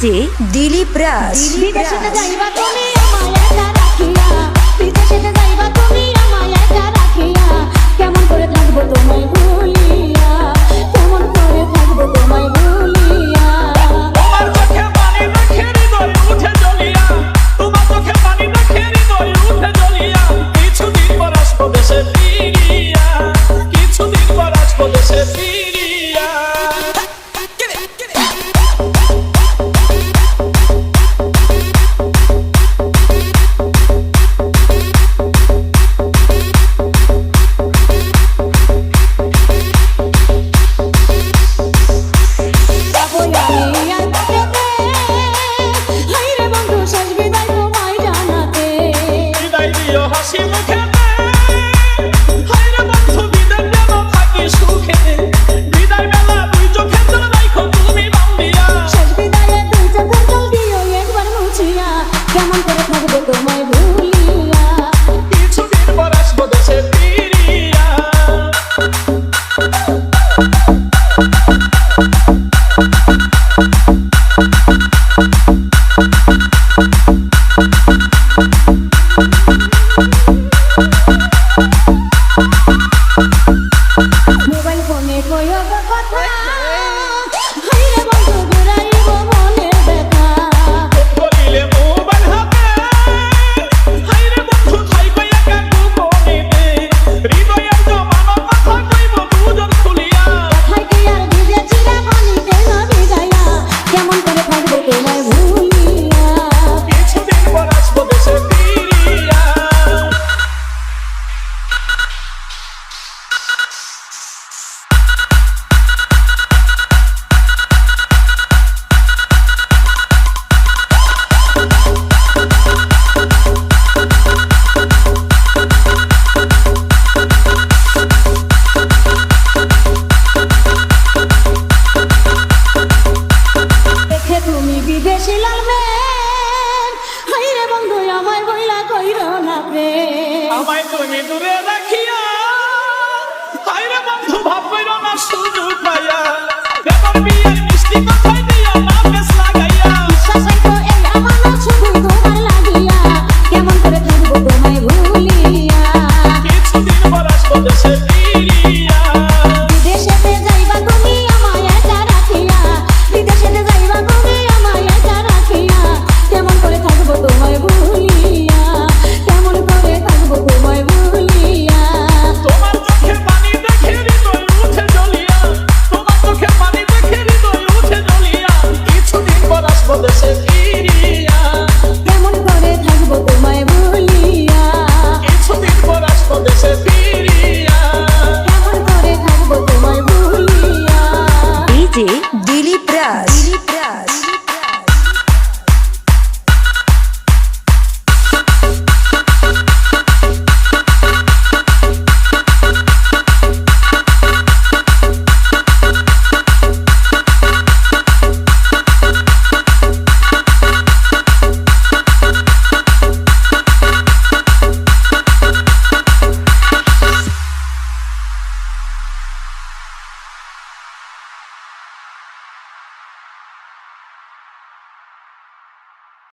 DJ Dilip রাজ। বিদেশেতে যাইবা তুমি আমায় একা রাখিয়া, বিদেশেতে যাইবা তুমি আমায় একা রাখিয়া, কেমন করে থাকবো তোমায় ভুলিয়া, কেমন করে থাকবো তোমায় ভুলিয়া। তোমার চোখে পানি দেখে হৃদয় উঠে জ্বলিয়া, তোমার চোখে পানি দেখে হৃদয় উঠে জ্বলিয়া, কিছুদিন পর আসবো দেশে ফিরিয়া, কিছুদিন পর আসবো দেশে ফিরিয়া। হাসি মুখে হায়রে বন্ধু বিদায় দেব থাকি সুখে, বিদায় বেলা দুই চোখের জল রাখো তুমি বাউলিয়া, শেষ বিদায়ে দুই চোখের জল দিও একবার মুছিয়া, কেমন করে থাকবো তোমায় ভুলিয়া, কিছুদিন পর আসবো দেশে ফিরিয়া। মোবাইল ফোনে কইও গো কথা, হায়রে বন্ধু ঘুরাইব মনের ব্যথা, বলিলে মোবাইল হাতে হায়রে বন্ধু থাইকো একা গোপনেতে, হৃদয়ের জমানো কথা কইব দুজন খুলিয়া, কথায় কি আর ভিজেছিলা পানিতে না ভিজাইয়া, কেমন করে থাকবো তোমায় ভুলিয়া। কিছুদিন পর আসবো দেশে ফিরিয়া। দেখে তুমি বিদেশি লালবেন, হায়রে বন্ধু আমায় বইলা কইরো না প্রেম, আমায় তুমি দূরে রাখিয়া, হায়রে বন্ধু ভাব কইরো না সুযোগ পাইয়া, এবার বিয়ের মিষ্টি কথাই দিয়া না বেশ লাগাইয়া, বিশ্বাস রাখো এই আমানত শুধু তোমার